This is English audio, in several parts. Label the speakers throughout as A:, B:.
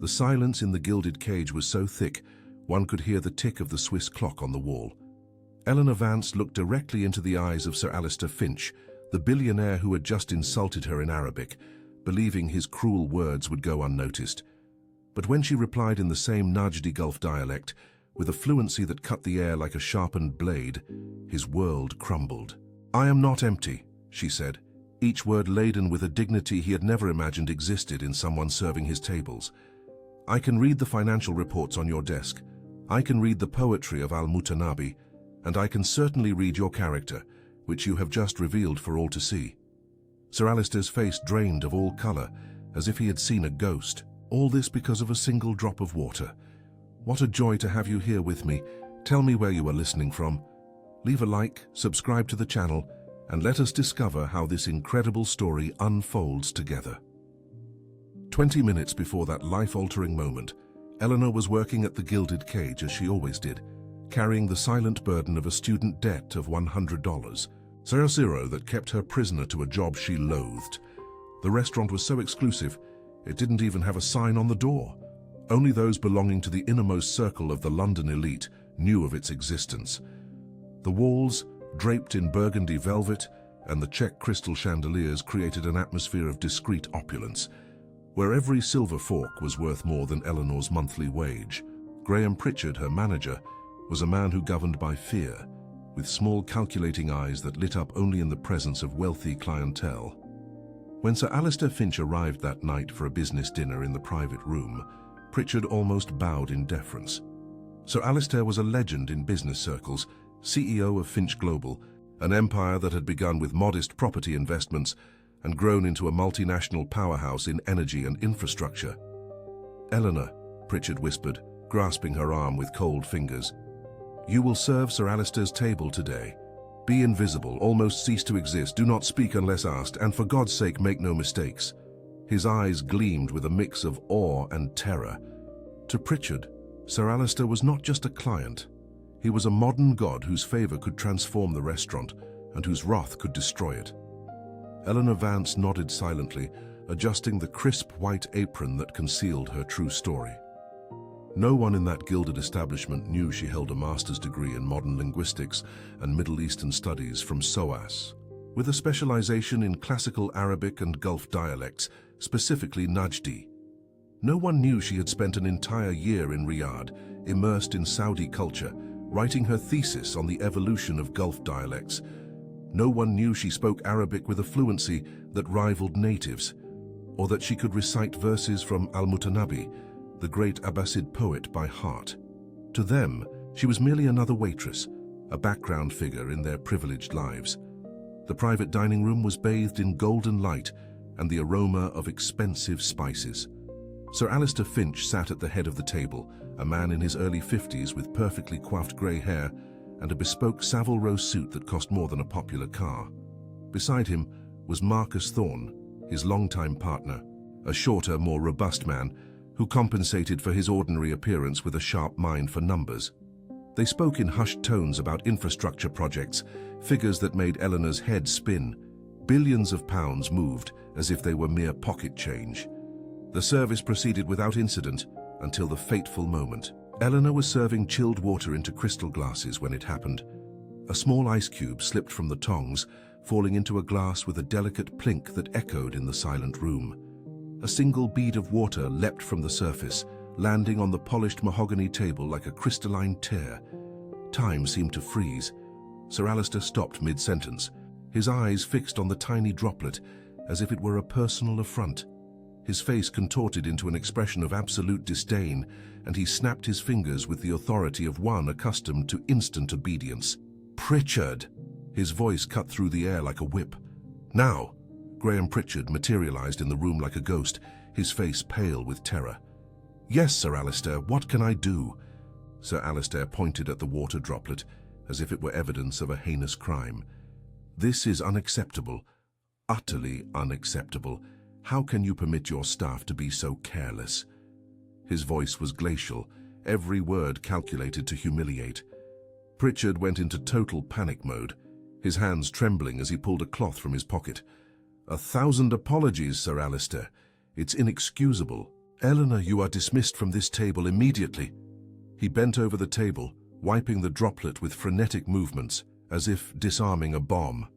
A: The silence in the gilded cage was so thick, one could hear the tick of the Swiss clock on the wall. Eleanor Vance looked directly into the eyes of Sir Alistair Finch, the billionaire who had just insulted her in Arabic, believing his cruel words would go unnoticed. But when she replied in the same Najdi Gulf dialect, with a fluency that cut the air like a sharpened blade, his world crumbled. "I am not empty," she said, each word laden with a dignity he had never imagined existed in someone serving his tables. "I can read the financial reports on your desk. I can read the poetry of Al-Mutanabi, and I can certainly read your character, which you have just revealed for all to see." Sir Alistair's face drained of all colour, as if he had seen a ghost. All this because of a single drop of water. What a joy to have you here with me. Tell me where you are listening from. Leave a like, subscribe to the channel, and let us discover how this incredible story unfolds together. 20 minutes before that life-altering moment, Eleanor was working at the gilded cage as she always did, carrying the silent burden of a student debt of $100, zero that kept her prisoner to a job she loathed. The restaurant was so exclusive, it didn't even have a sign on the door. Only those belonging to the innermost circle of the London elite knew of its existence. The walls, draped in burgundy velvet, and the Czech crystal chandeliers created an atmosphere of discreet opulence, where every silver fork was worth more than Eleanor's monthly wage. Graham Pritchard, her manager, was a man who governed by fear, with small calculating eyes that lit up only in the presence of wealthy clientele. When Sir Alistair Finch arrived that night for a business dinner in the private room, Pritchard almost bowed in deference. Sir Alistair was a legend in business circles, CEO of Finch Global, an empire that had begun with modest property investments and grown into a multinational powerhouse in energy and infrastructure. "Eleanor," Pritchard whispered, grasping her arm with cold fingers, "you will serve Sir Alistair's table today. Be invisible, almost cease to exist, do not speak unless asked, and for God's sake make no mistakes." His eyes gleamed with a mix of awe and terror. To Pritchard, Sir Alistair was not just a client. He was a modern god whose favour could transform the restaurant and whose wrath could destroy it. Eleanor Vance nodded silently, adjusting the crisp white apron that concealed her true story. No one in that gilded establishment knew she held a master's degree in modern linguistics and Middle Eastern studies from SOAS, with a specialization in classical Arabic and Gulf dialects, specifically Najdi. No one knew she had spent an entire year in Riyadh, immersed in Saudi culture, writing her thesis on the evolution of Gulf dialects. No one knew she spoke Arabic with a fluency that rivaled natives, or that she could recite verses from Al-Mutanabi, the great Abbasid poet, by heart. To them, she was merely another waitress, a background figure in their privileged lives. The private dining room was bathed in golden light and the aroma of expensive spices. Sir Alistair Finch sat at the head of the table, a man in his early 50s with perfectly coiffed grey hair and a bespoke Savile Row suit that cost more than a popular car. Beside him was Marcus Thorne, his longtime partner, a shorter, more robust man who compensated for his ordinary appearance with a sharp mind for numbers. They spoke in hushed tones about infrastructure projects, figures that made Eleanor's head spin. Billions of pounds moved as if they were mere pocket change. The service proceeded without incident until the fateful moment. Eleanor was serving chilled water into crystal glasses when it happened. A small ice cube slipped from the tongs, falling into a glass with a delicate plink that echoed in the silent room. A single bead of water leapt from the surface, landing on the polished mahogany table like a crystalline tear. Time seemed to freeze. Sir Alistair stopped mid-sentence, his eyes fixed on the tiny droplet as if it were a personal affront. His face contorted into an expression of absolute disdain, and he snapped his fingers with the authority of one accustomed to instant obedience. "Pritchard!" His voice cut through the air like a whip. "Now!" Graham Pritchard materialized in the room like a ghost, his face pale with terror. "Yes, Sir Alistair, what can I do?" Sir Alistair pointed at the water droplet, as if it were evidence of a heinous crime. "This is unacceptable, utterly unacceptable. How can you permit your staff to be so careless?" His voice was glacial, every word calculated to humiliate. Pritchard went into total panic mode, his hands trembling as he pulled a cloth from his pocket. "1,000 apologies, Sir Alistair. It's inexcusable." "Eleanor, you are dismissed from this table immediately." He bent over the table, wiping the droplet with frenetic movements, as if disarming a bomb.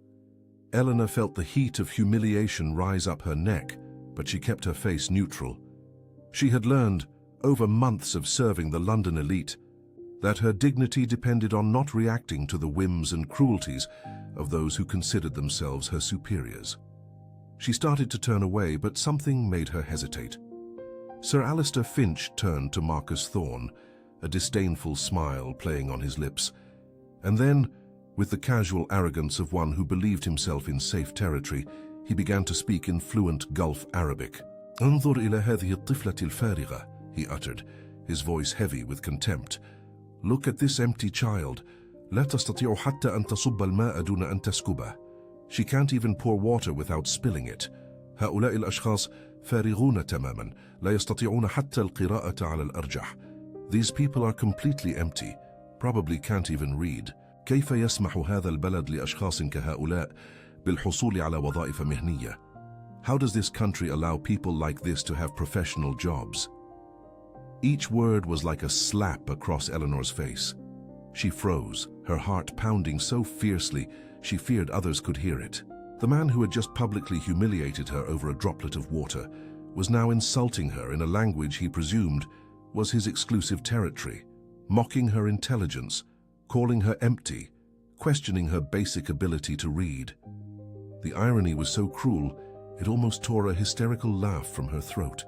A: Eleanor felt the heat of humiliation rise up her neck, but she kept her face neutral. She had learned, over months of serving the London elite, that her dignity depended on not reacting to the whims and cruelties of those who considered themselves her superiors. She started to turn away, but something made her hesitate. Sir Alistair Finch turned to Marcus Thorne, a disdainful smile playing on his lips, and then, with the casual arrogance of one who believed himself in safe territory, he began to speak in fluent Gulf Arabic. "انظر إلى هذه الطفلة الفارغة," he uttered, his voice heavy with contempt. "Look at this empty child. لا تستطيع حتى أن تصب الماء دون أن تسكبه. She can't even pour water without spilling it. هؤلاء الأشخاص فارغون تماما. لا يستطيعون حتى القراءة على الأرجح. These people are completely empty, probably can't even read. كيف يسمح هذا البلد لأشخاص كهؤلاء بالحصول على وظائف مهنية? How does this country allow people like this to have professional jobs?" Each word was like a slap across Eleanor's face. She froze, her heart pounding so fiercely she feared others could hear it. The man who had just publicly humiliated her over a droplet of water was now insulting her in a language he presumed was his exclusive territory, mocking her intelligence, calling her empty, questioning her basic ability to read. The irony was so cruel, it almost tore a hysterical laugh from her throat.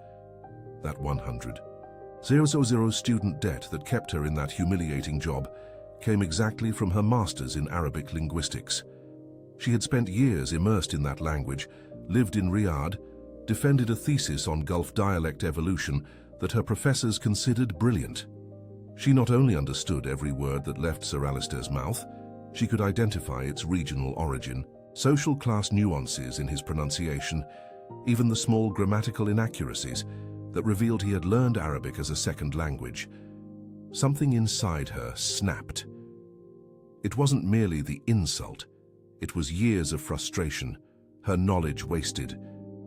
A: That 100,000 student debt that kept her in that humiliating job came exactly from her master's in Arabic linguistics. She had spent years immersed in that language, lived in Riyadh, defended a thesis on Gulf dialect evolution that her professors considered brilliant. She not only understood every word that left Sir Alistair's mouth, she could identify its regional origin, social class nuances in his pronunciation, even the small grammatical inaccuracies that revealed he had learned Arabic as a second language. Something inside her snapped. It wasn't merely the insult, it was years of frustration, her knowledge wasted,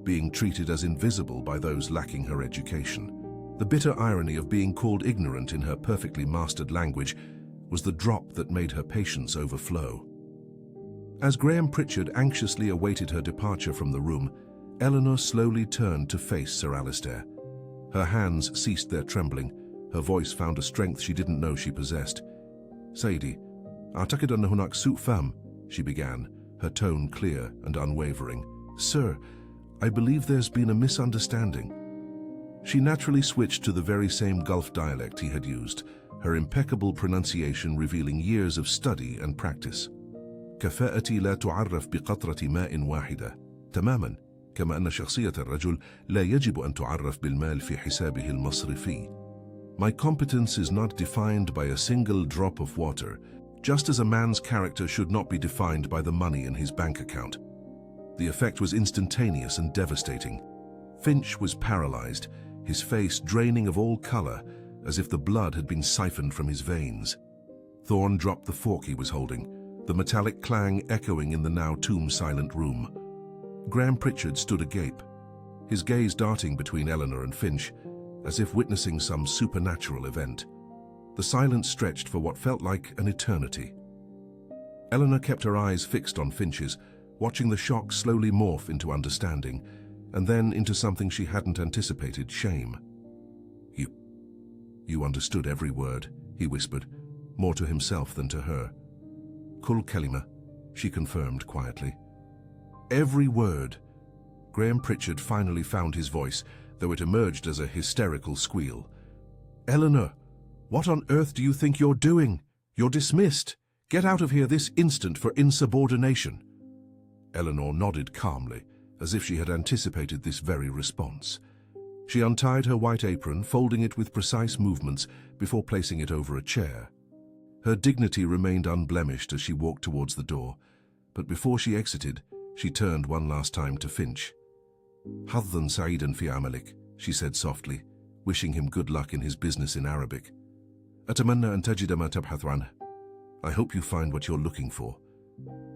A: being treated as invisible by those lacking her education. The bitter irony of being called ignorant in her perfectly mastered language was the drop that made her patience overflow. As Graham Pritchard anxiously awaited her departure from the room, Eleanor slowly turned to face Sir Alistair. Her hands ceased their trembling, her voice found a strength she didn't know she possessed. "Saidi, أعتقد أن هناك سوء فهم," she began, her tone clear and unwavering. "Sir, I believe there's been a misunderstanding." She naturally switched to the very same Gulf dialect he had used, her impeccable pronunciation revealing years of study and practice. كفاءتي لا تعرف بقطرة ماء واحدة تماما، كما أن شخصية الرجل لا يجب أن تعرف بالمال في حسابه المصرفي. My competence is not defined by a single drop of water, just as a man's character should not be defined by the money in his bank account. The effect was instantaneous and devastating. Finch was paralyzed, his face draining of all color, as if the blood had been siphoned from his veins. Thorne dropped the fork he was holding, the metallic clang echoing in the now tomb-silent room. Graham Pritchard stood agape, his gaze darting between Eleanor and Finch, as if witnessing some supernatural event. The silence stretched for what felt like an eternity. Eleanor kept her eyes fixed on Finch's, watching the shock slowly morph into understanding, and then into something she hadn't anticipated, shame. You understood every word," he whispered, more to himself than to her. "Kul kalima," she confirmed quietly. "Every word." Graham Pritchard finally found his voice, though it emerged as a hysterical squeal. "Eleanor, what on earth do you think you're doing? You're dismissed. Get out of here this instant for insubordination." Eleanor nodded calmly, as if she had anticipated this very response. She untied her white apron, folding it with precise movements before placing it over a chair. Her dignity remained unblemished as she walked towards the door, but before she exited, she turned one last time to Finch. "Hadhan sa'idan fi amalik," she said softly, wishing him good luck in his business in Arabic. "Atamanna an tajida ma tabhathu anhu. I hope you find what you're looking for."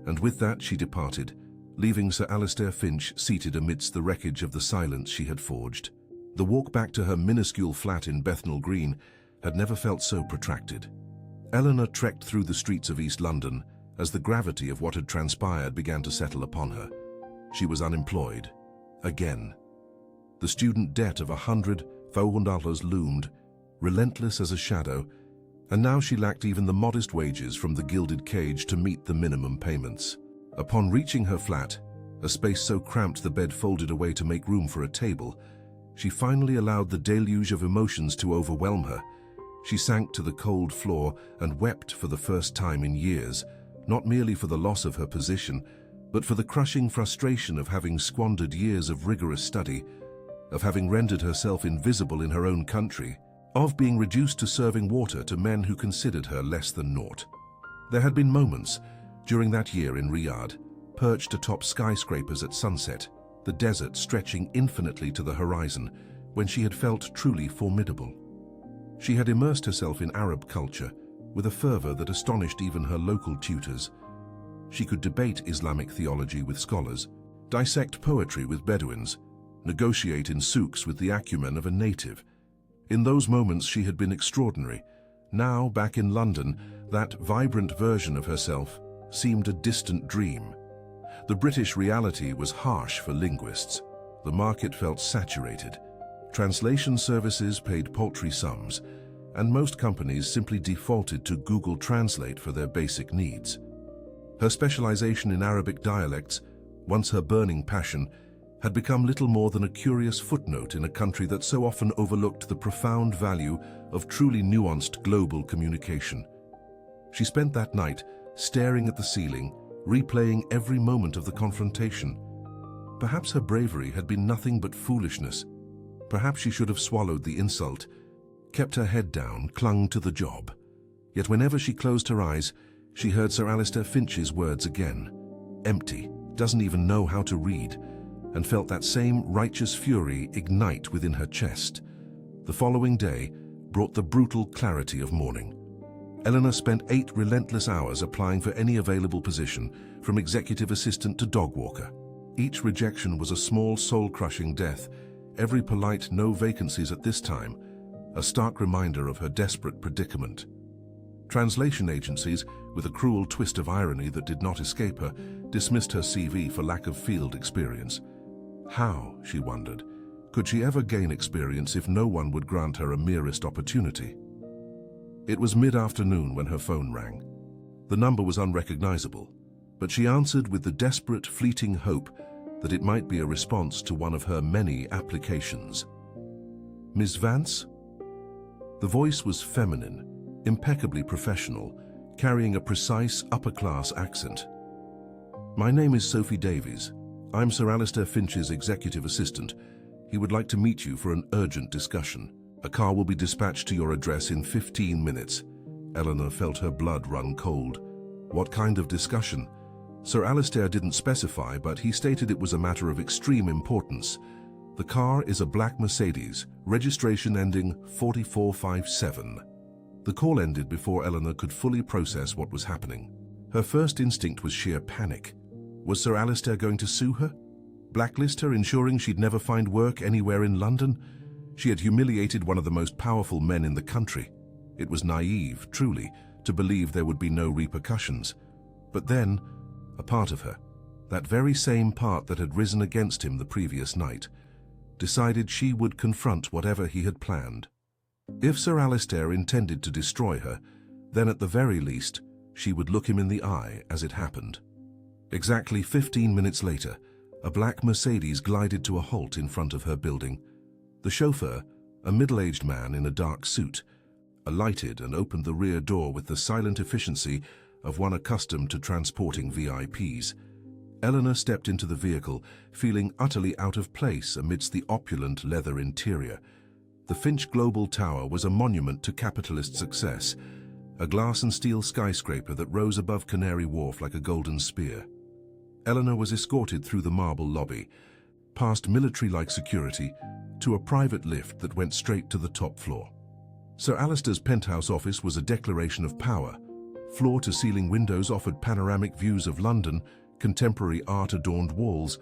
A: And with that she departed, leaving Sir Alistair Finch seated amidst the wreckage of the silence she had forged. The walk back to her minuscule flat in Bethnal Green had never felt so protracted. Eleanor trekked through the streets of East London as the gravity of what had transpired began to settle upon her. She was unemployed. Again. The student debt of $100,000 loomed, relentless as a shadow, and now she lacked even the modest wages from the gilded cage to meet the minimum payments. Upon reaching her flat, a space so cramped the bed folded away to make room for a table, she finally allowed the deluge of emotions to overwhelm her. She sank to the cold floor and wept for the first time in years, not merely for the loss of her position, but for the crushing frustration of having squandered years of rigorous study, of having rendered herself invisible in her own country, of being reduced to serving water to men who considered her less than naught. There had been moments during that year in Riyadh, perched atop skyscrapers at sunset, the desert stretching infinitely to the horizon, when she had felt truly formidable. She had immersed herself in Arab culture with a fervor that astonished even her local tutors. She could debate Islamic theology with scholars, dissect poetry with Bedouins, negotiate in souks with the acumen of a native. In those moments she had been extraordinary. Now, back in London, that vibrant version of herself seemed a distant dream. The British reality was harsh for linguists. The market felt saturated. Translation services paid paltry sums, and most companies simply defaulted to Google Translate for their basic needs. Her specialization in Arabic dialects, once her burning passion, had become little more than a curious footnote in a country that so often overlooked the profound value of truly nuanced global communication. She spent that night staring at the ceiling, replaying every moment of the confrontation. Perhaps her bravery had been nothing but foolishness. Perhaps she should have swallowed the insult, kept her head down, clung to the job. Yet whenever she closed her eyes, she heard Sir Alistair Finch's words again. Empty, doesn't even know how to read, and felt that same righteous fury ignite within her chest. The following day brought the brutal clarity of morning. Eleanor spent 8 relentless hours applying for any available position, from executive assistant to dog walker. Each rejection was a small soul-crushing death, every polite no vacancies at this time, a stark reminder of her desperate predicament. Translation agencies, with a cruel twist of irony that did not escape her, dismissed her CV for lack of field experience. How, she wondered, could she ever gain experience if no one would grant her a merest opportunity? It was mid-afternoon when her phone rang. The number was unrecognizable, but she answered with the desperate, fleeting hope that it might be a response to one of her many applications. Miss Vance? The voice was feminine, impeccably professional, carrying a precise, upper-class accent. My name is Sophie Davies. I'm Sir Alistair Finch's executive assistant. He would like to meet you for an urgent discussion. A car will be dispatched to your address in 15 minutes. Eleanor felt her blood run cold. What kind of discussion? Sir Alistair didn't specify, but he stated it was a matter of extreme importance. The car is a black Mercedes, registration ending 4457. The call ended before Eleanor could fully process what was happening. Her first instinct was sheer panic. Was Sir Alistair going to sue her? Blacklist her, ensuring she'd never find work anywhere in London? She had humiliated one of the most powerful men in the country. It was naive, truly, to believe there would be no repercussions. But then, a part of her, that very same part that had risen against him the previous night, decided she would confront whatever he had planned. If Sir Alistair intended to destroy her, then at the very least, she would look him in the eye as it happened. Exactly 15 minutes later, a black Mercedes glided to a halt in front of her building. The chauffeur, a middle-aged man in a dark suit, alighted and opened the rear door with the silent efficiency of one accustomed to transporting VIPs. Eleanor stepped into the vehicle, feeling utterly out of place amidst the opulent leather interior. The Finch Global Tower was a monument to capitalist success, a glass and steel skyscraper that rose above Canary Wharf like a golden spear. Eleanor was escorted through the marble lobby, past military-like security, to a private lift that went straight to the top floor. Sir Alistair's penthouse office was a declaration of power. Floor-to-ceiling windows offered panoramic views of London, contemporary art-adorned walls,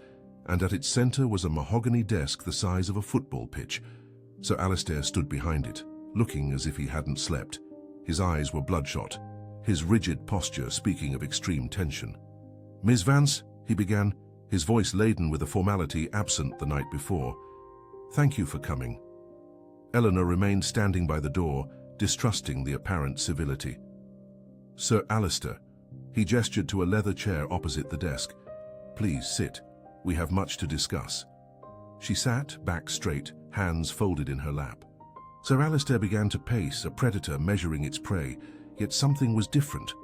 A: and at its center was a mahogany desk the size of a football pitch, Sir Alistair stood behind it, looking as if he hadn't slept. His eyes were bloodshot, his rigid posture speaking of extreme tension. "Miss Vance," he began, his voice laden with a formality absent the night before. "Thank you for coming." Eleanor remained standing by the door, distrusting the apparent civility. "Sir Alistair," he gestured to a leather chair opposite the desk. "Please sit. We have much to discuss." She sat, back straight, hands folded in her lap. Sir Alistair began to pace, a predator measuring its prey, yet something was different.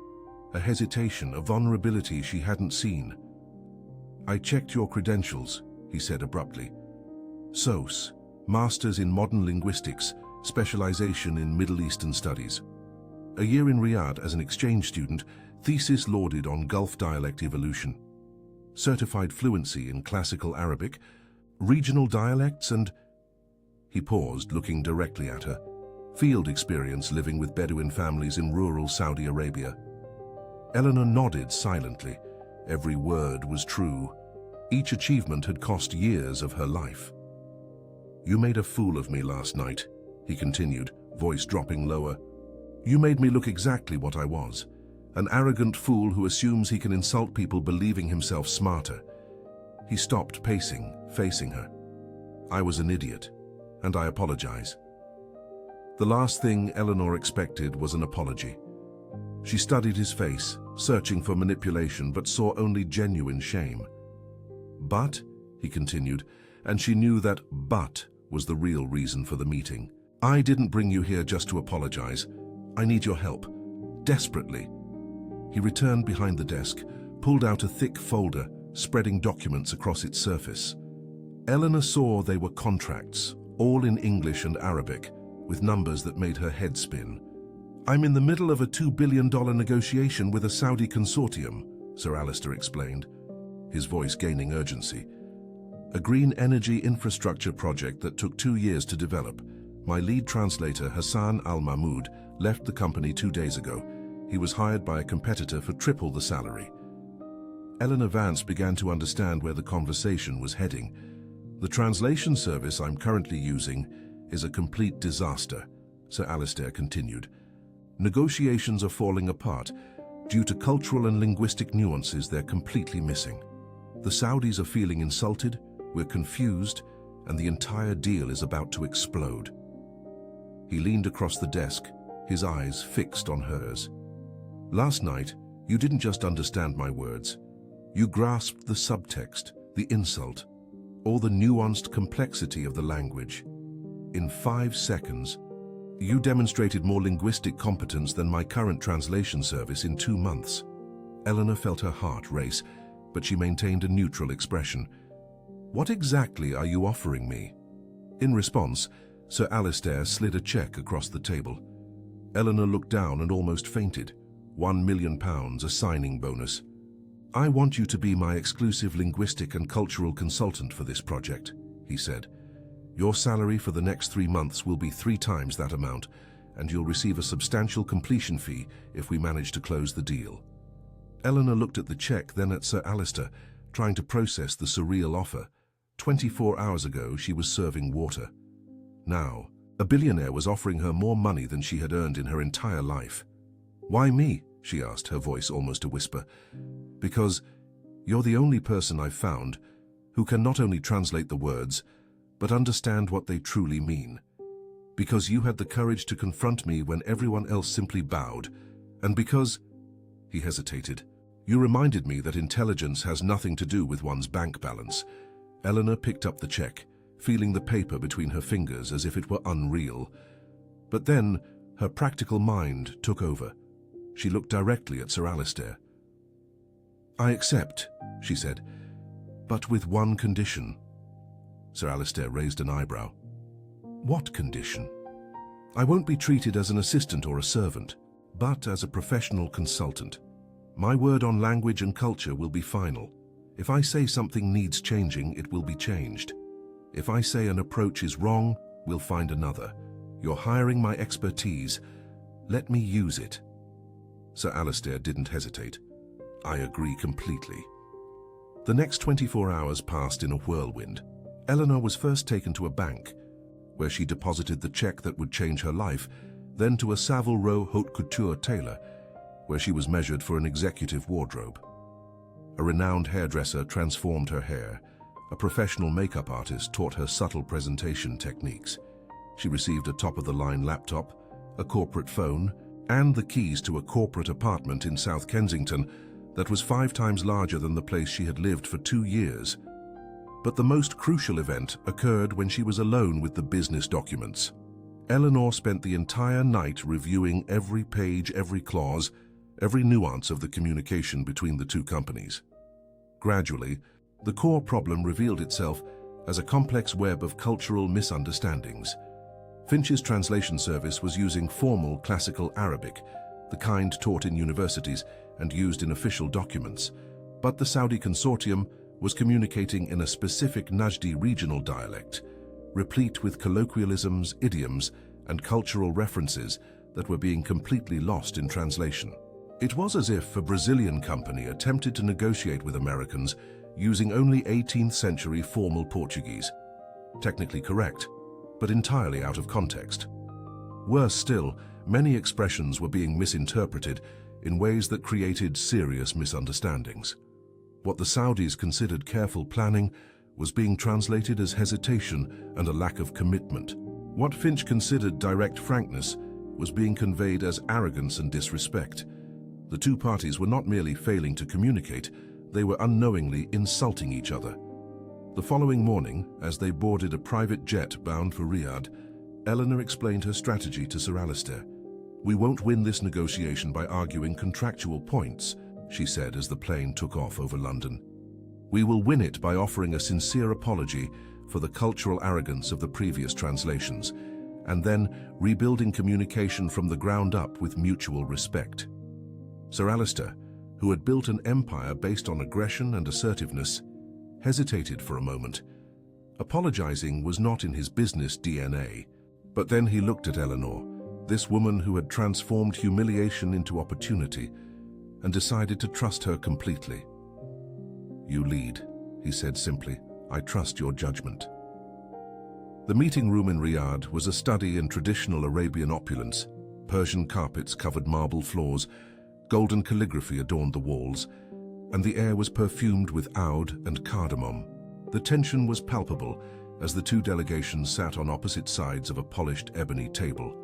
A: A hesitation, a vulnerability she hadn't seen. "I checked your credentials," he said abruptly. "SOS, Masters in Modern Linguistics, specialization in Middle Eastern Studies. A year in Riyadh as an exchange student, thesis lauded on Gulf dialect evolution. Certified fluency in classical Arabic, regional dialects and..." He paused, looking directly at her. "Field experience living with Bedouin families in rural Saudi Arabia." Eleanor nodded silently. Every word was true. Each achievement had cost years of her life. "You made a fool of me last night," he continued, voice dropping lower. "You made me look exactly what I was. An arrogant fool who assumes he can insult people believing himself smarter." He stopped pacing, facing her. "I was an idiot, and I apologize." The last thing Eleanor expected was an apology. She studied his face, searching for manipulation, but saw only genuine shame. "But," he continued, and she knew that "but" was the real reason for the meeting. "I didn't bring you here just to apologize. I need your help. Desperately." He returned behind the desk, pulled out a thick folder, spreading documents across its surface. Eleanor saw they were contracts, all in English and Arabic, with numbers that made her head spin. "I'm in the middle of a $2 billion negotiation with a Saudi consortium," Sir Alistair explained, his voice gaining urgency. "A green energy infrastructure project that took 2 years to develop. My lead translator, Hassan Al-Mahmoud, left the company 2 days ago. He was hired by a competitor for triple the salary." Eleanor Vance began to understand where the conversation was heading. "The translation service I'm currently using is a complete disaster," Sir Alistair continued. "Negotiations are falling apart. Due to cultural and linguistic nuances they're completely missing. The Saudis are feeling insulted, we're confused, and the entire deal is about to explode." He leaned across the desk, his eyes fixed on hers. "Last night, you didn't just understand my words. You grasped the subtext, the insult, all the nuanced complexity of the language. In 5 seconds, you demonstrated more linguistic competence than my current translation service in 2 months." Eleanor felt her heart race, but she maintained a neutral expression. "What exactly are you offering me?" In response, Sir Alistair slid a check across the table. Eleanor looked down and almost fainted. £1 million, a signing bonus. "I want you to be my exclusive linguistic and cultural consultant for this project," he said. "Your salary for the next 3 months will be 3 times that amount, and you'll receive a substantial completion fee if we manage to close the deal." Eleanor looked at the check, then at Sir Alistair, trying to process the surreal offer. 24 hours ago, she was serving water. Now, a billionaire was offering her more money than she had earned in her entire life. "Why me?" she asked, her voice almost a whisper. "Because you're the only person I've found who can not only translate the words, but understand what they truly mean. Because you had the courage to confront me when everyone else simply bowed. And because..." He hesitated. "You reminded me that intelligence has nothing to do with one's bank balance." Eleanor picked up the check, feeling the paper between her fingers as if it were unreal. But then, her practical mind took over. She looked directly at Sir Alistair. "I accept," she said, "but with one condition." Sir Alistair raised an eyebrow. "What condition?" "I won't be treated as an assistant or a servant, but as a professional consultant. My word on language and culture will be final. If I say something needs changing, it will be changed. If I say an approach is wrong, we'll find another. You're hiring my expertise. Let me use it." Sir Alistair didn't hesitate. "I agree completely." The next 24 hours passed in a whirlwind. Eleanor was first taken to a bank. where she deposited the check that would change her life, then to a Savile Row haute couture tailor, where she was measured for an executive wardrobe. A renowned hairdresser transformed her hair. A professional makeup artist taught her subtle presentation techniques. She received a top-of-the-line laptop, a corporate phone, and the keys to a corporate apartment in South Kensington that was 5 times larger than the place she had lived for 2 years. But the most crucial event occurred when she was alone with the business documents. Eleanor spent the entire night reviewing every page, every clause, every nuance of the communication between the two companies. Gradually, the core problem revealed itself as a complex web of cultural misunderstandings. Finch's translation service was using formal classical Arabic, the kind taught in universities and used in official documents, but the Saudi consortium was communicating in a specific Najdi regional dialect, replete with colloquialisms, idioms, and cultural references that were being completely lost in translation. It was as if a Brazilian company attempted to negotiate with Americans using only 18th century formal Portuguese. Technically correct, but entirely out of context. Worse still, many expressions were being misinterpreted in ways that created serious misunderstandings. What the Saudis considered careful planning was being translated as hesitation and a lack of commitment. What Finch considered direct frankness was being conveyed as arrogance and disrespect. The two parties were not merely failing to communicate, they were unknowingly insulting each other. The following morning, as they boarded a private jet bound for Riyadh, Eleanor explained her strategy to Sir Alistair. "We won't win this negotiation by arguing contractual points," she said as the plane took off over London. "We will win it by offering a sincere apology for the cultural arrogance of the previous translations, and then rebuilding communication from the ground up with mutual respect." Sir Alistair, who had built an empire based on aggression and assertiveness, hesitated for a moment. Apologizing was not in his business DNA, but then he looked at Eleanor, this woman who had transformed humiliation into opportunity, and decided to trust her completely. "You lead," he said simply. "I trust your judgment." The meeting room in Riyadh was a study in traditional Arabian opulence. Persian carpets covered marble floors, golden calligraphy adorned the walls, and the air was perfumed with oud and cardamom. The tension was palpable as the two delegations sat on opposite sides of a polished ebony table.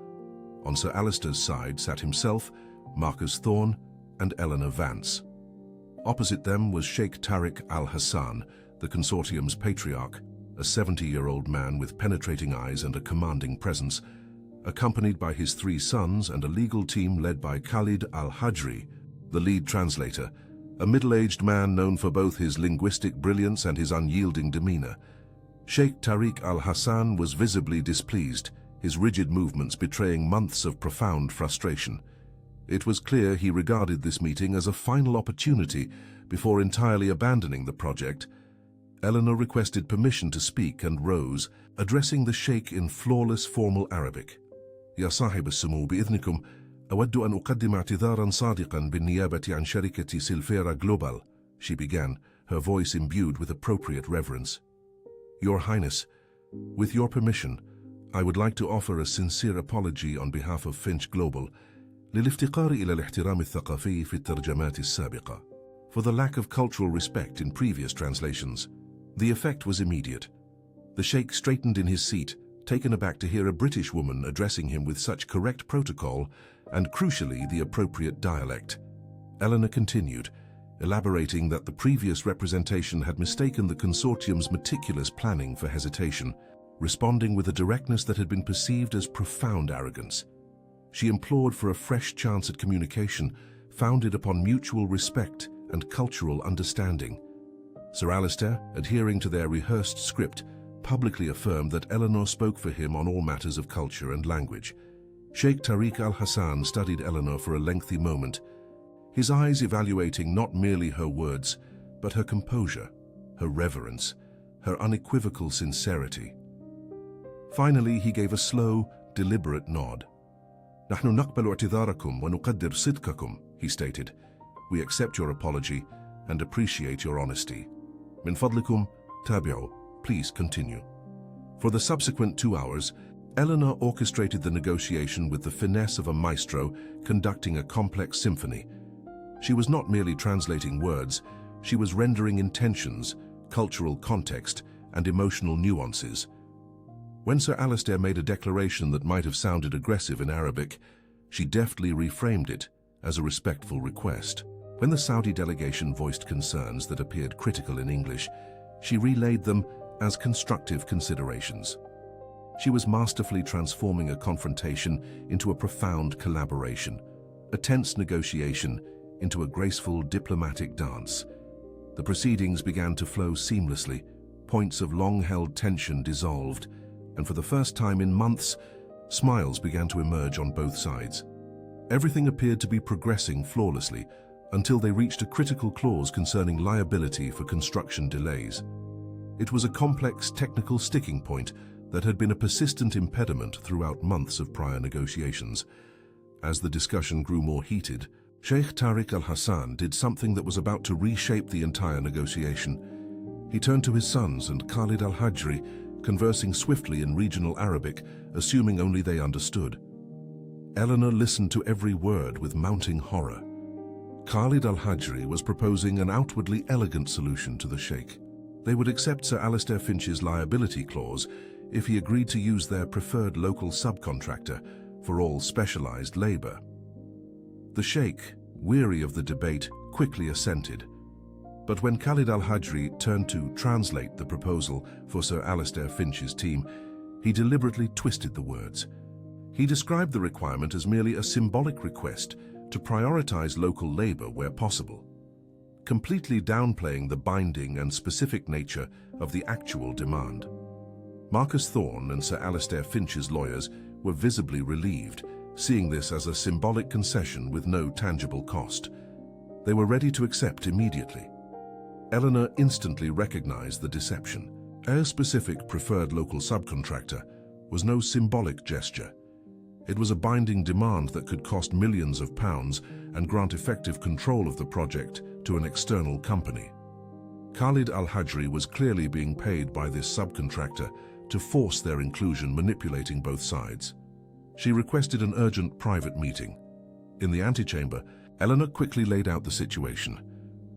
A: On Sir Alistair's side sat himself, Marcus Thorne, and Eleanor Vance. Opposite them was Sheikh Tariq Al-Hassan, the consortium's patriarch, a 70-year-old man with penetrating eyes and a commanding presence, accompanied by his 3 sons and a legal team led by Khalid Al-Hajri, the lead translator, a middle-aged man known for both his linguistic brilliance and his unyielding demeanor. Sheikh Tariq Al-Hassan was visibly displeased, his rigid movements betraying months of profound frustration. It was clear he regarded this meeting as a final opportunity before entirely abandoning the project. Eleanor requested permission to speak and rose, addressing the sheikh in flawless formal Arabic. "يا صاحب السمو بإذنكم أود أن أقدم اعتذارا صادقا بالنيابة عن شركة سيلفيرا Global," she began, her voice imbued with appropriate reverence. "Your Highness, with your permission, I would like to offer a sincere apology on behalf of Finch Global للافتقار إلى الاحترام الثقافي في الترجمات السابقة, for the lack of cultural respect in previous translations." The effect was immediate. The sheikh straightened in his seat, taken aback to hear a British woman addressing him with such correct protocol and, crucially, the appropriate dialect. Eleanor continued, elaborating that the previous representation had mistaken the consortium's meticulous planning for hesitation, responding with a directness that had been perceived as profound arrogance. She implored for a fresh chance at communication, founded upon mutual respect and cultural understanding. Sir Alistair, adhering to their rehearsed script, publicly affirmed that Eleanor spoke for him on all matters of culture and language. Sheikh Tariq Al-Hassan studied Eleanor for a lengthy moment, his eyes evaluating not merely her words, but her composure, her reverence, her unequivocal sincerity. Finally, he gave a slow, deliberate nod. "نحن نقبل اعتذاركم ونقدر صدقكم," he stated. "We accept your apology and appreciate your honesty. من فضلكم تابعوا. Please continue." For the subsequent 2 hours, Eleanor orchestrated the negotiation with the finesse of a maestro conducting a complex symphony. She was not merely translating words, she was rendering intentions, cultural context, and emotional nuances. When Sir Alistair made a declaration that might have sounded aggressive in Arabic, she deftly reframed it as a respectful request. When the Saudi delegation voiced concerns that appeared critical in English, she relayed them as constructive considerations. She was masterfully transforming a confrontation into a profound collaboration, a tense negotiation into a graceful diplomatic dance. The proceedings began to flow seamlessly, points of long-held tension dissolved, and for the first time in months, smiles began to emerge on both sides. Everything appeared to be progressing flawlessly until they reached a critical clause concerning liability for construction delays. It was a complex technical sticking point that had been a persistent impediment throughout months of prior negotiations. As the discussion grew more heated, Sheikh Tariq al-Hassan did something that was about to reshape the entire negotiation. He turned to his sons and Khalid al-Hajri, conversing swiftly in regional Arabic, assuming only they understood. Eleanor listened to every word with mounting horror. Khalid al-Hajri was proposing an outwardly elegant solution to the Sheikh. They would accept Sir Alistair Finch's liability clause if he agreed to use their preferred local subcontractor for all specialized labor. The Sheikh, weary of the debate, quickly assented. But when Khalid al-Hajri turned to translate the proposal for Sir Alistair Finch's team, he deliberately twisted the words. He described the requirement as merely a symbolic request to prioritize local labor where possible, completely downplaying the binding and specific nature of the actual demand. Marcus Thorne and Sir Alistair Finch's lawyers were visibly relieved, seeing this as a symbolic concession with no tangible cost. They were ready to accept immediately. Eleanor instantly recognized the deception. A specific preferred local subcontractor was no symbolic gesture. It was a binding demand that could cost millions of pounds and grant effective control of the project to an external company. Khalid al-Hajri was clearly being paid by this subcontractor to force their inclusion, manipulating both sides. She requested an urgent private meeting. In the antechamber, Eleanor quickly laid out the situation.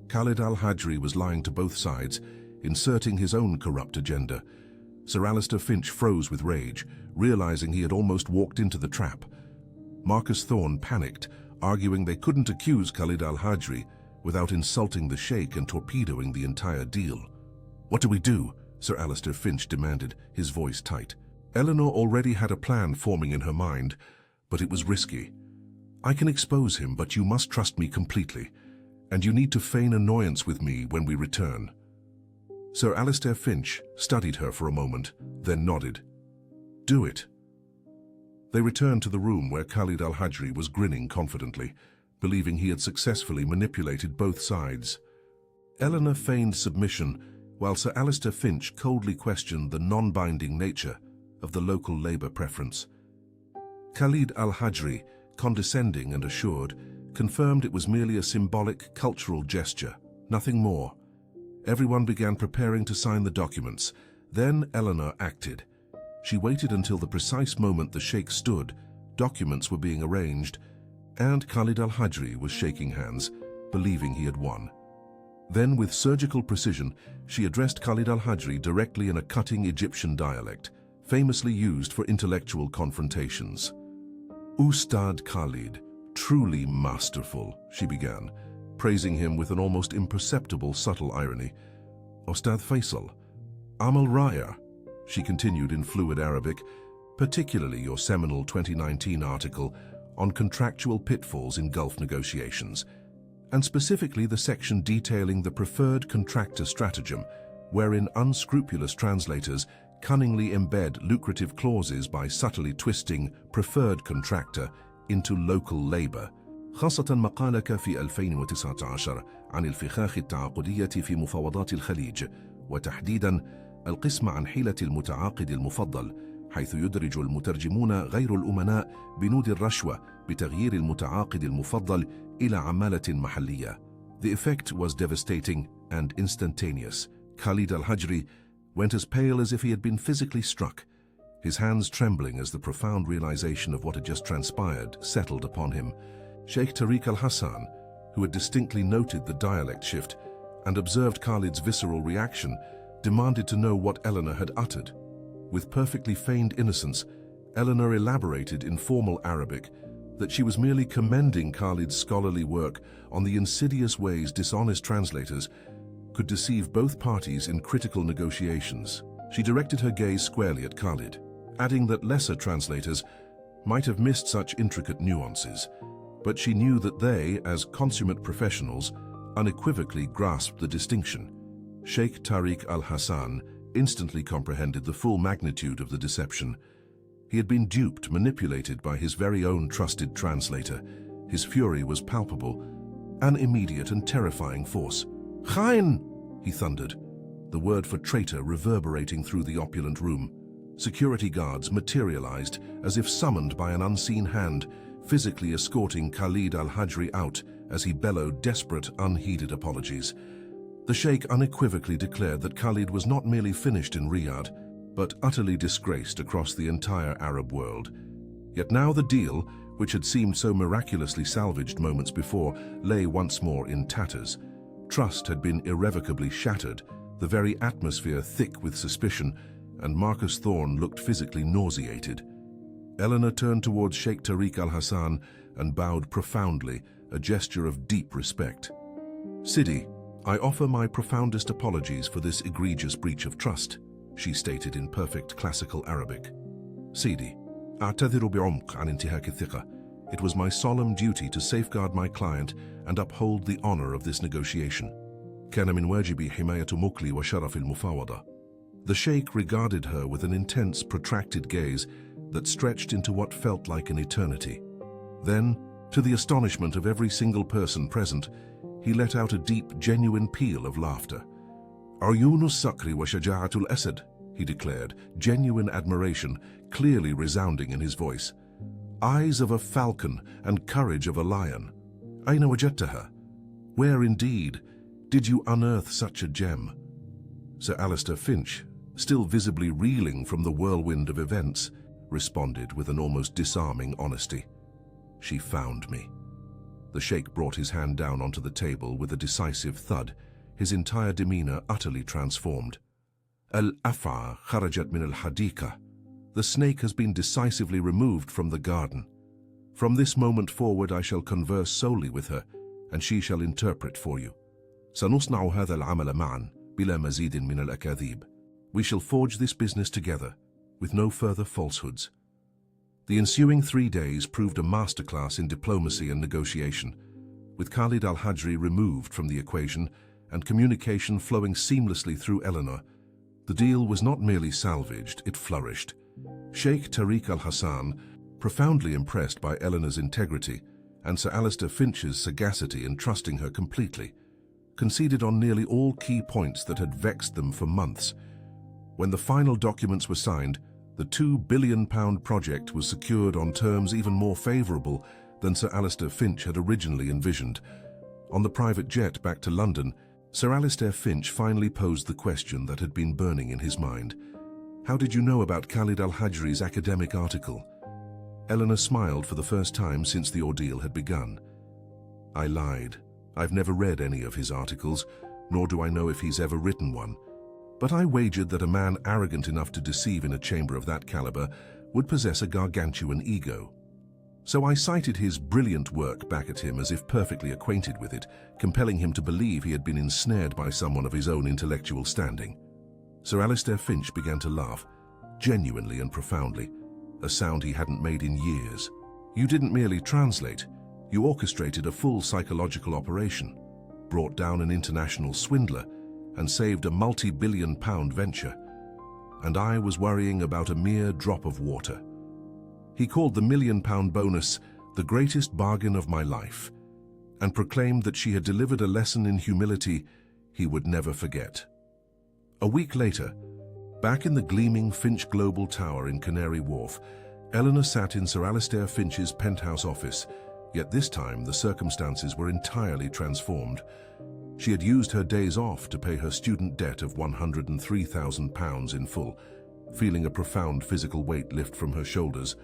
A: Khalid al-Hajri was lying to both sides, inserting his own corrupt agenda. Sir Alistair Finch froze with rage, realizing he had almost walked into the trap. Marcus Thorne panicked, arguing they couldn't accuse Khalid al-Hajri without insulting the Sheikh and torpedoing the entire deal. "What do we do?" Sir Alistair Finch demanded, his voice tight. Eleanor already had a plan forming in her mind, but it was risky. "I can expose him, but you must trust me completely, and you need to feign annoyance with me when we return." Sir Alistair Finch studied her for a moment, then nodded. "Do it." They returned to the room where Khalid al-Hajri was grinning confidently, believing he had successfully manipulated both sides. Eleanor feigned submission, while Sir Alistair Finch coldly questioned the non-binding nature of the local labor preference. Khalid al-Hajri, condescending and assured, confirmed it was merely a symbolic cultural gesture, nothing more. Everyone began preparing to sign the documents. Then Eleanor acted. She waited until the precise moment the Sheikh stood, documents were being arranged, and Khalid al-Hajri was shaking hands, believing he had won. Then, with surgical precision, she addressed Khalid al-Hajri directly in a cutting Egyptian dialect, famously used for intellectual confrontations. "Ustad Khalid, truly masterful," she began, praising him with an almost imperceptible subtle irony. "Ustad Faisal, Amal Raya," she continued in fluid Arabic, "particularly your seminal 2019 article on contractual pitfalls in Gulf negotiations, and specifically the section detailing the preferred contractor stratagem, wherein unscrupulous translators cunningly embed lucrative clauses by subtly twisting preferred contractor into local labor. خاصة مقالك في 2019 عن الفخاخ التعاقدية في مفاوضات الخليج، وتحديداً القسم عن حيلة المتعاقد المفضل، حيث يدرج المترجمون غير الأمناء بنود الرشوة بتغيير المتعاقد المفضل إلى عمالة محلية. The effect was devastating and instantaneous. Khalid al-Hajri went as pale as if he had been physically struck, his hands trembling as the profound realization of what had just transpired settled upon him. Sheikh Tariq al-Hassan, who had distinctly noted the dialect shift and observed Khalid's visceral reaction, demanded to know what Eleanor had uttered. With perfectly feigned innocence, Eleanor elaborated in formal Arabic that she was merely commending Khalid's scholarly work on the insidious ways dishonest translators could deceive both parties in critical negotiations. She directed her gaze squarely at Khalid, adding that lesser translators might have missed such intricate nuances, but she knew that they, as consummate professionals, unequivocally grasped the distinction. Sheikh Tariq al-Hassan instantly comprehended the full magnitude of the deception. He had been duped, manipulated by his very own trusted translator. His fury was palpable, an immediate and terrifying force. "Khain!" he thundered, the word for traitor reverberating through the opulent room. Security guards materialized as if summoned by an unseen hand, physically escorting Khalid al-Hajri out as he bellowed desperate, unheeded apologies. The sheikh unequivocally declared that Khalid was not merely finished in Riyadh, but utterly disgraced across the entire Arab world. Yet now the deal, which had seemed so miraculously salvaged moments before, lay once more in tatters. Trust had been irrevocably shattered, the very atmosphere thick with suspicion, and Marcus Thorne looked physically nauseated. Eleanor turned towards Sheikh Tariq al-Hassan and bowed profoundly, a gesture of deep respect. "Sidi, I offer my profoundest apologies for this egregious breach of trust," she stated in perfect classical Arabic. "Sidi, أعتذر بعمق عن انتهاك الثقة. It was my solemn duty to safeguard my client and uphold the honor of this negotiation. كان من واجبي حماية مقلي وشرف المفاوضة." The sheikh regarded her with an intense, protracted gaze that stretched into what felt like an eternity. Then, to the astonishment of every single person present, he let out a deep, genuine peal of laughter. "عيون الصقر وشجاعة الأسد," he declared, genuine admiration clearly resounding in his voice. "Eyes of a falcon and courage of a lion. أين وجدتها? Where indeed did you unearth such a gem?" Sir Alistair Finch, still visibly reeling from the whirlwind of events, responded with an almost disarming honesty. "She found me." The sheikh brought his hand down onto the table with a decisive thud, his entire demeanor utterly transformed. "Al-Af'a kharajat min al-Hadika." The snake has been decisively removed from the garden. From this moment forward I shall converse solely with her, and she shall interpret for you. سنصنع هذا العمل معا بلا مزيد من الأكاذيب. We shall forge this business together, with no further falsehoods. The ensuing 3 days proved a masterclass in diplomacy and negotiation, with Khalid al-Hajri removed from the equation and communication flowing seamlessly through Eleanor. The deal was not merely salvaged, it flourished. Sheikh Tariq al-Hassan, profoundly impressed by Eleanor's integrity and Sir Alistair Finch's sagacity in trusting her completely, conceded on nearly all key points that had vexed them for months. When the final documents were signed, the £2 billion project was secured on terms even more favorable than Sir Alistair Finch had originally envisioned. On the private jet back to London, Sir Alistair Finch finally posed the question that had been burning in his mind. "How did you know about Khalid al-Hajri's academic article?" Eleanor smiled for the first time since the ordeal had begun. "I lied. I've never read any of his articles, nor do I know if he's ever written one. But I wagered that a man arrogant enough to deceive in a chamber of that caliber would possess a gargantuan ego. So I cited his brilliant work back at him as if perfectly acquainted with it, compelling him to believe he had been ensnared by someone of his own intellectual standing." Sir Alistair Finch began to laugh, genuinely and profoundly, a sound he hadn't made in years. "You didn't merely translate, you orchestrated a full psychological operation, brought down an international swindler, and saved a multi-billion-pound venture. And I was worrying about a mere drop of water." He called the £1 million bonus the greatest bargain of my life, and proclaimed that she had delivered a lesson in humility he would never forget. A week later, back in the gleaming Finch Global Tower in Canary Wharf, Eleanor sat in Sir Alistair Finch's penthouse office, yet this time the circumstances were entirely transformed. She had used her days off to pay her student debt of £103,000 in full, feeling a profound physical weight lift from her shoulders,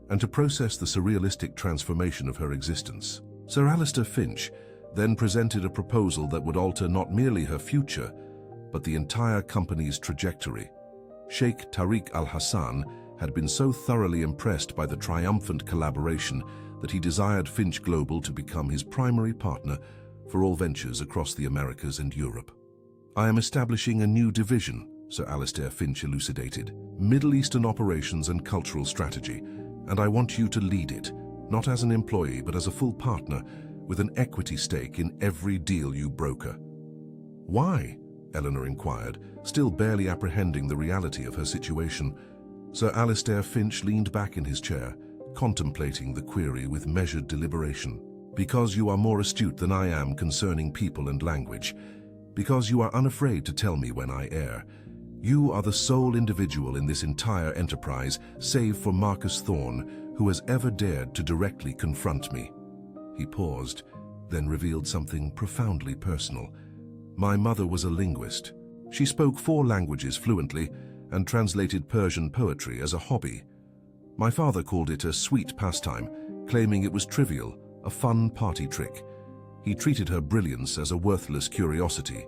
A: and to process the surrealistic transformation of her existence. Sir Alistair Finch then presented a proposal that would alter not merely her future, but the entire company's trajectory. Sheikh Tariq Al-Hassan had been so thoroughly impressed by the triumphant collaboration that he desired Finch Global to become his primary partner for all ventures across the Americas and Europe. "I am establishing a new division," Sir Alistair Finch elucidated, "Middle Eastern operations and cultural strategy, and I want you to lead it, not as an employee but as a full partner with an equity stake in every deal you broker." "Why?" Eleanor inquired, still barely apprehending the reality of her situation. Sir Alistair Finch leaned back in his chair, contemplating the query with measured deliberation. "Because you are more astute than I am concerning people and language. Because you are unafraid to tell me when I err. You are the sole individual in this entire enterprise, save for Marcus Thorne, who has ever dared to directly confront me." He paused, then revealed something profoundly personal. "My mother was a linguist. She spoke 4 languages fluently and translated Persian poetry as a hobby. My father called it a sweet pastime, claiming it was trivial, a fun party trick. He treated her brilliance as a worthless curiosity."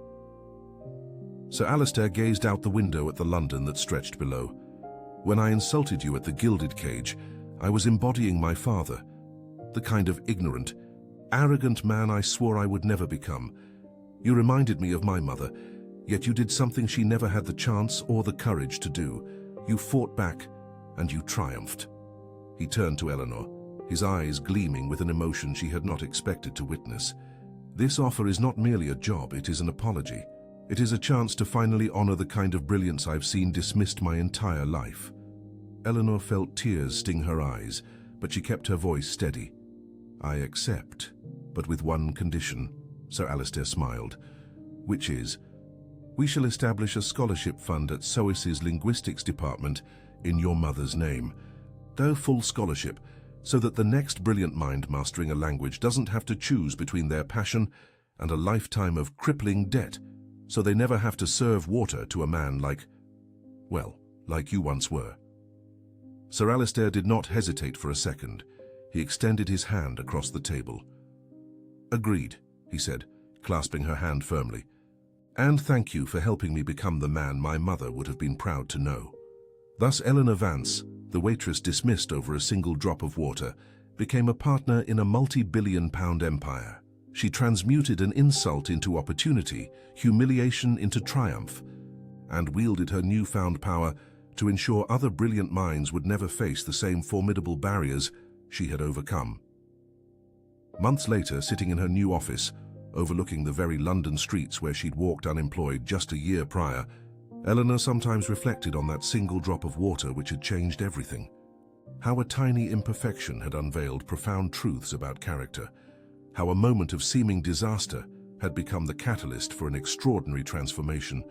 A: Sir Alistair gazed out the window at the London that stretched below. "When I insulted you at the Gilded Cage, I was embodying my father, the kind of ignorant, arrogant man I swore I would never become. You reminded me of my mother, yet you did something she never had the chance or the courage to do. You fought back, and you triumphed." He turned to Eleanor, his eyes gleaming with an emotion she had not expected to witness. "This offer is not merely a job, it is an apology. It is a chance to finally honor the kind of brilliance I've seen dismissed my entire life." Eleanor felt tears sting her eyes, but she kept her voice steady. "I accept, but with one condition," Sir Alistair smiled, "which is, we shall establish a scholarship fund at SOIS's linguistics department in your mother's name. A full scholarship, so that the next brilliant mind mastering a language doesn't have to choose between their passion and a lifetime of crippling debt, so they never have to serve water to a man like you once were." Sir Alistair did not hesitate for a second. He extended his hand across the table. "Agreed," he said, clasping her hand firmly. "And thank you for helping me become the man my mother would have been proud to know." Thus Eleanor Vance, the waitress dismissed over a single drop of water, became a partner in a multi-billion-pound empire. She transmuted an insult into opportunity, humiliation into triumph, and wielded her newfound power to ensure other brilliant minds would never face the same formidable barriers she had overcome. Months later, sitting in her new office, overlooking the very London streets where she'd walked unemployed just a year prior, Eleanor sometimes reflected on that single drop of water which had changed everything. How a tiny imperfection had unveiled profound truths about character. How a moment of seeming disaster had become the catalyst for an extraordinary transformation.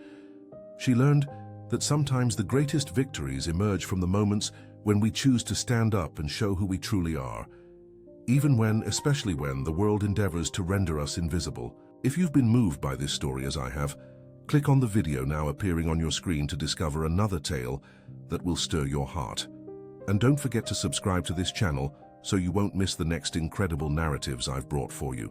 A: She learned that sometimes the greatest victories emerge from the moments when we choose to stand up and show who we truly are, especially when the world endeavors to render us invisible. If you've been moved by this story as I have, click on the video now appearing on your screen to discover another tale that will stir your heart. And don't forget to subscribe to this channel so you won't miss the next incredible narratives I've brought for you.